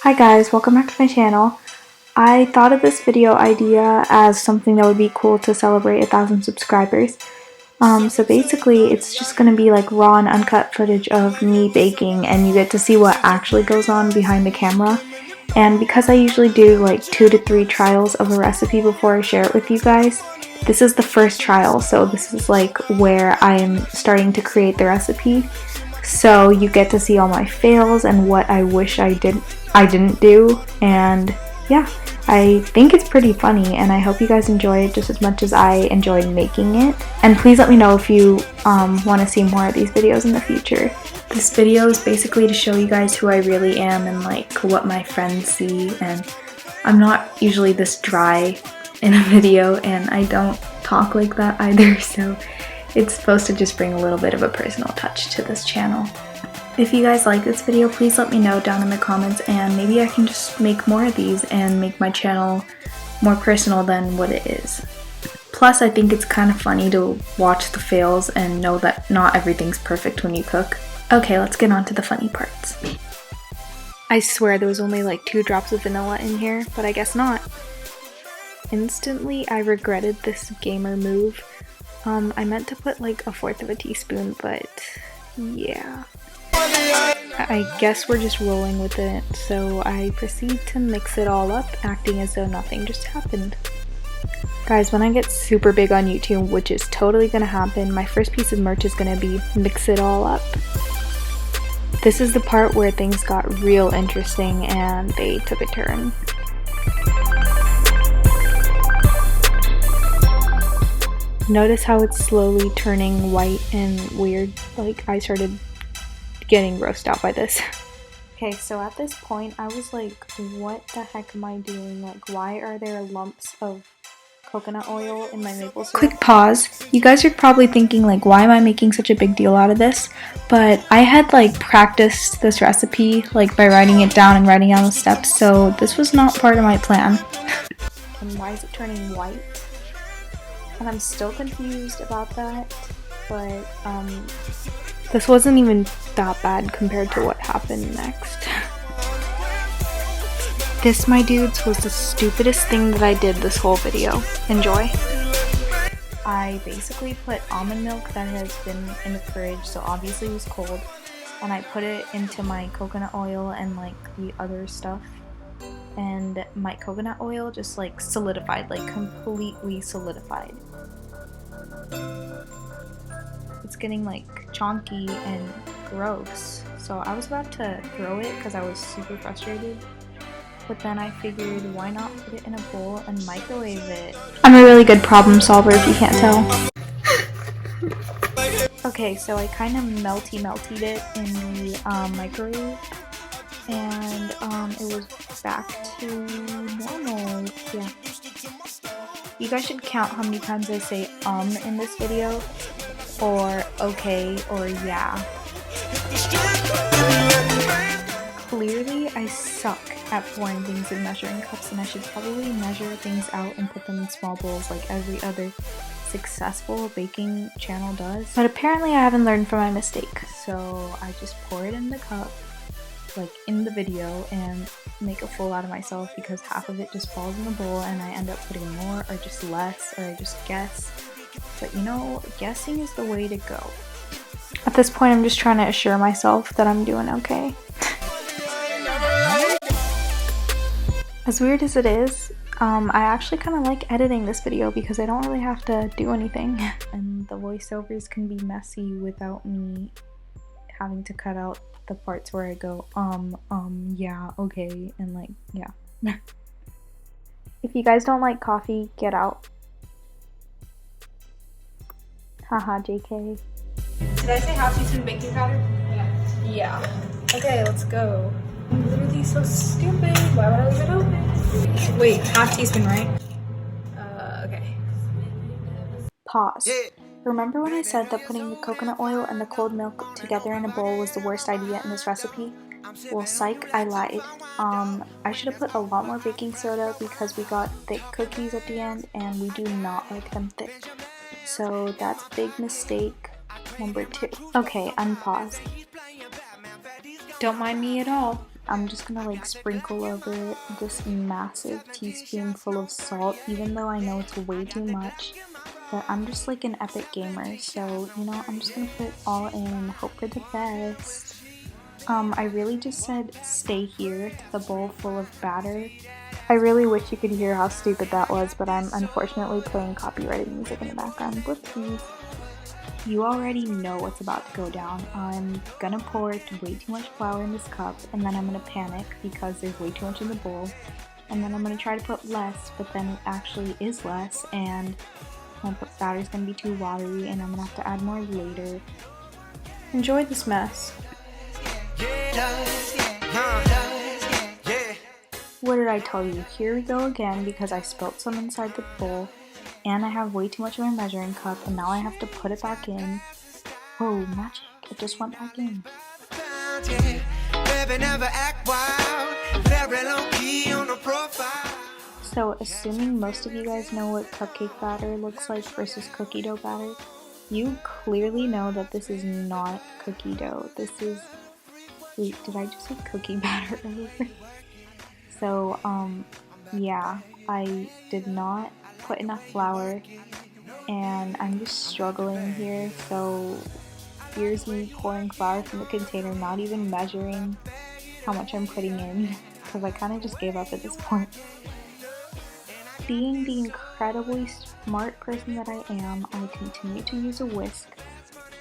Hi guys, welcome back to my channel. I thought of this video idea as something that would be cool to celebrate 1,000 subscribers. So basically it's just going to be like raw and uncut footage of me baking, and you get to see what actually goes on behind the camera. And because I usually do like 2 to 3 trials of a recipe before I share it with you guys, this is the first trial, so this is like where I am starting to create the recipe. So you get to see all my fails and what I wish I didn't do, and yeah, I think it's pretty funny, and I hope you guys enjoy it just as much as I enjoyed making it. And please let me know if you want to see more of these videos in the future. This video is basically to show you guys who I really am and like what my friends see, and I'm not usually this dry in a video, and I don't talk like that either, so it's supposed to just bring a little bit of a personal touch to this channel. If you guys like this video, please let me know down in the comments, and maybe I can just make more of these and make my channel more personal than what it is. Plus, I think it's kind of funny to watch the fails and know that not everything's perfect when you cook. Okay, let's get on to the funny parts. I swear there was only like 2 drops of vanilla in here, but I guess not. Instantly, I regretted this gamer move. I meant to put like 1/4 of a teaspoon, but yeah. I guess we're just rolling with it, so I proceed to mix it all up, acting as though nothing just happened. Guys, when I get super big on YouTube, which is totally gonna happen, my first piece of merch is gonna be mix it all up. This is the part where things got real interesting and they took a turn. Notice how it's slowly turning white and weird, like I started getting grossed out by this. Okay, so at this point I was like, what the heck am I doing? Like, why are there lumps of coconut oil in my maple syrup? Quick pause. You guys are probably thinking like, why am I making such a big deal out of this? But I had like practiced this recipe like by writing it down and writing down the steps, so this was not part of my plan. And why is it turning white? And I'm still confused about that, but this wasn't even that bad compared to what happened next. This, my dudes, was the stupidest thing that I did this whole video. Enjoy. I basically put almond milk that has been in the fridge, so obviously it was cold, and I put it into my coconut oil and like the other stuff, and my coconut oil just like solidified, like completely solidified. It's getting like chonky and gross, so I was about to throw it because I was super frustrated, but then I figured why not put it in a bowl and microwave it. I'm a really good problem solver if you can't tell. Okay, so I kind of melted it in the microwave, and it was back to normal. Yeah. You guys should count how many times I say in this video, or okay, or yeah. Clearly I suck at pouring things in measuring cups, and I should probably measure things out and put them in small bowls like every other successful baking channel does. But apparently I haven't learned from my mistake, so I just pour it in the cup like in the video and make a fool out of myself because half of it just falls in the bowl and I end up putting more or just less, or I just guess. But you know, guessing is the way to go. At this point I'm just trying to assure myself that I'm doing okay. As weird as it is, I actually kind of like editing this video because I don't really have to do anything, and the voiceovers can be messy without me having to cut out the parts where I go yeah, okay, and like, yeah. If you guys don't like coffee, get out. Haha, JK. Did I say half teaspoon baking powder? Yeah. Okay, let's go. I'm literally so stupid. Why would I leave it open? Wait, half teaspoon, right? Okay. Pause. Remember when I said that putting the coconut oil and the cold milk together in a bowl was the worst idea in this recipe? Well, psych, I lied. I should have put a lot more baking soda because we got thick cookies at the end and we do not like them thick. So that's a big mistake number 2. Okay, unpause. Don't mind me at all. I'm just gonna like sprinkle over it this massive teaspoonful of salt, even though I know it's way too much. But I'm just like an epic gamer, so you know, I'm just gonna put it all in and hope for the best. I really just said stay here to the bowl full of batter. I really wish you could hear how stupid that was, but I'm unfortunately playing copyrighted music in the background. Whoopsies. You already know what's about to go down. I'm gonna pour way too much flour in this cup, and then I'm gonna panic because there's way too much in the bowl. And then I'm gonna try to put less, but then it actually is less, and my batter's gonna be too watery, and I'm gonna have to add more later. Enjoy this mess. What did I tell you? Here we go again because I spilled some inside the bowl. And I have way too much in my measuring cup, and now I have to put it back in. Whoa, magic, it just went back in. So, assuming most of you guys know what cupcake batter looks like versus cookie dough batter, you clearly know that this is not cookie dough. This is... Wait, did I just say cookie batter earlier? So, yeah, I did not put enough flour, and I'm just struggling here, so here's me pouring flour from the container, not even measuring how much I'm putting in, because I kind of just gave up at this point. Being the incredibly smart person that I am, I continue to use a whisk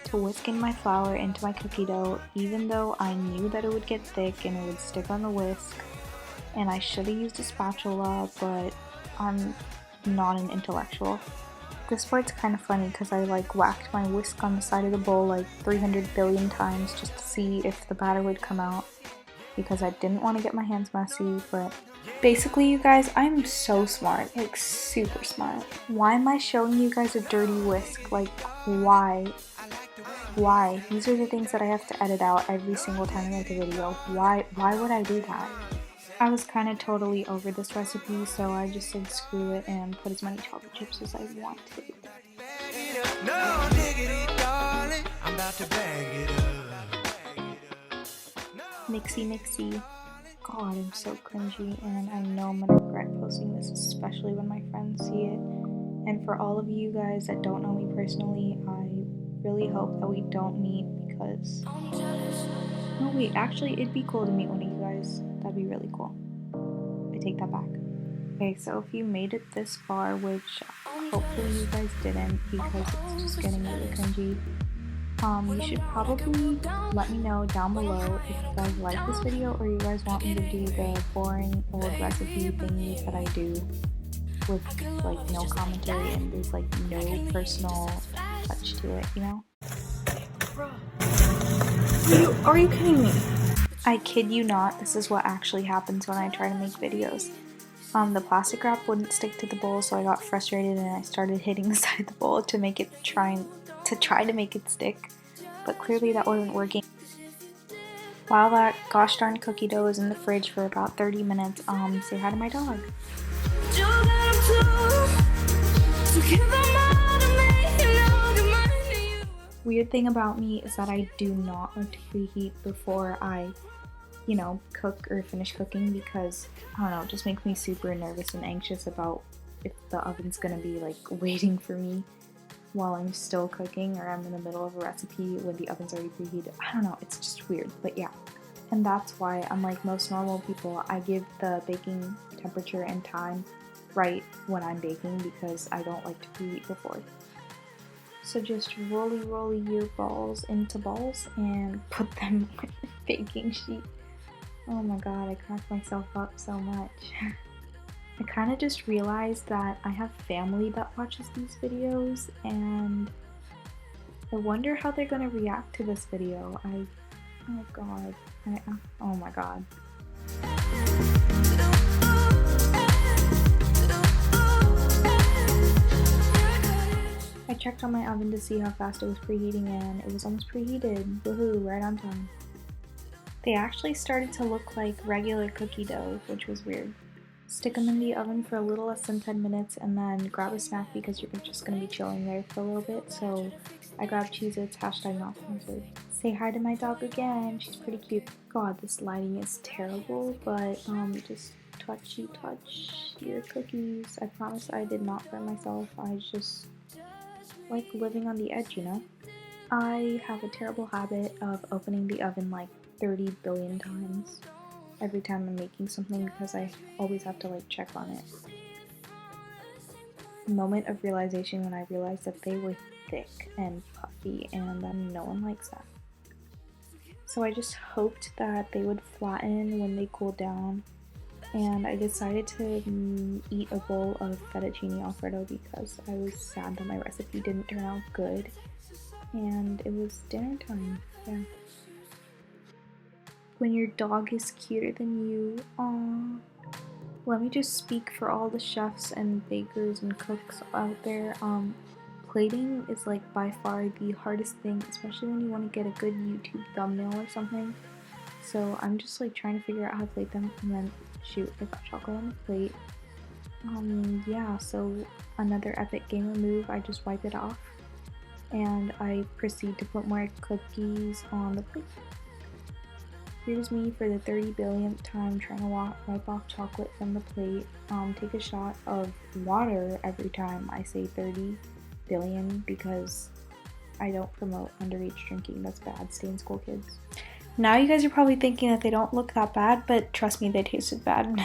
to whisk in my flour into my cookie dough, even though I knew that it would get thick and it would stick on the whisk, and I should have used a spatula, but I'm not an intellectual. This part's kind of funny because I like whacked my whisk on the side of the bowl like 300 billion times just to see if the batter would come out, because I didn't want to get my hands messy. But basically, you guys, I'm so smart, like super smart. Why am I showing you guys a dirty whisk? Like, why? Why? These are the things that I have to edit out every single time I make a video. Why would I do that? I was kind of totally over this recipe, so I just said screw it and put as many chocolate chips as I wanted. No, diggity, darling, I'm about to bag it up. Mixy. God, I'm so cringy, and I know I'm gonna regret posting this, especially when my friends see it. And for all of you guys that don't know me personally, I really hope that we don't meet, because... No, wait, actually, it'd be cool to meet one of you guys. That'd be really cool. I take that back. Okay, so if you made it this far, which hopefully you guys didn't because it's just getting really cringy, you should probably let me know down below if you guys like this video or you guys want me to do the boring old recipe thingies that I do with like no commentary and there's like no personal touch to it, you know? Are you kidding me? I kid you not, this is what actually happens when I try to make videos. The plastic wrap wouldn't stick to the bowl, so I got frustrated and I started hitting the side of the bowl to make it try to make it stick, but clearly that wasn't working. While that gosh darn cookie dough was in the fridge for about 30 minutes, say hi to my dog. Weird thing about me is that I do not like to preheat before I, you know, cook or finish cooking, because, I don't know, it just makes me super nervous and anxious about if the oven's gonna be like waiting for me while I'm still cooking, or I'm in the middle of a recipe when the oven's already preheated. I don't know, it's just weird, but yeah. And that's why, unlike most normal people, I give the baking temperature and time right when I'm baking, because I don't like to preheat before. So just rolly your balls into balls and put them on the baking sheet. Oh my god, I cracked myself up so much. I kind of just realized that I have family that watches these videos, and I wonder how they're gonna react to this video. Oh god. Oh my god. I checked on my oven to see how fast it was preheating, and it was almost preheated. Woohoo, right on time. They actually started to look like regular cookie dough, which was weird. stick them in the oven for a little less than 10 minutes, and then grab a snack because you're just going to be chilling there for a little bit. So I grabbed Cheez-Its, hashtag not sponsored. Say hi to my dog again, she's pretty cute. God, this lighting is terrible, but just touch your cookies. I promise I did not burn myself. I just like living on the edge, you know? I have a terrible habit of opening the oven like 30 billion times every time I'm making something because I always have to like check on it. Moment of realization when I realized that they were thick and puffy, and then no one likes that. So I just hoped that they would flatten when they cooled down, and I decided to eat a bowl of fettuccine alfredo because I was sad that my recipe didn't turn out good, and it was dinner time. Yeah. When your dog is cuter than you, aww. Let me just speak for all the chefs and bakers and cooks out there. Plating is like by far the hardest thing, especially when you want to get a good YouTube thumbnail or something. So I'm just like trying to figure out how to plate them, and then shoot, I got chocolate on the plate. Yeah, so another epic gamer move, I just wipe it off and I proceed to put more cookies on the plate. Here's me for the 30 billionth time trying to wipe off chocolate from the plate. Take a shot of water every time I say 30 billion because I don't promote underage drinking. That's bad. Stay in school, kids. Now you guys are probably thinking that they don't look that bad, but trust me, they tasted bad.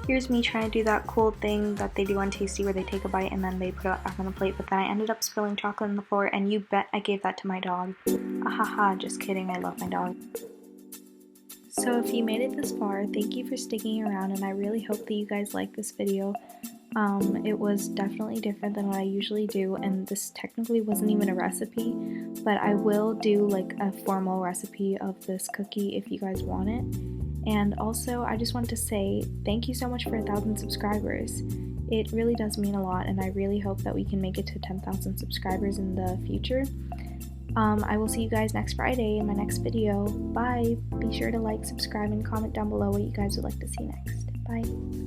Here's me trying to do that cool thing that they do on Tasty where they take a bite and then they put it back on the plate, but then I ended up spilling chocolate on the floor, and you bet I gave that to my dog. Ahaha, just kidding, I love my dog. So if you made it this far, thank you for sticking around, and I really hope that you guys like this video. It was definitely different than what I usually do, and this technically wasn't even a recipe, but I will do like a formal recipe of this cookie if you guys want it. And also, I just wanted to say thank you so much for 1,000 subscribers. It really does mean a lot, and I really hope that we can make it to 10,000 subscribers in the future. I will see you guys next Friday in my next video. Bye! Be sure to like, subscribe, and comment down below what you guys would like to see next. Bye!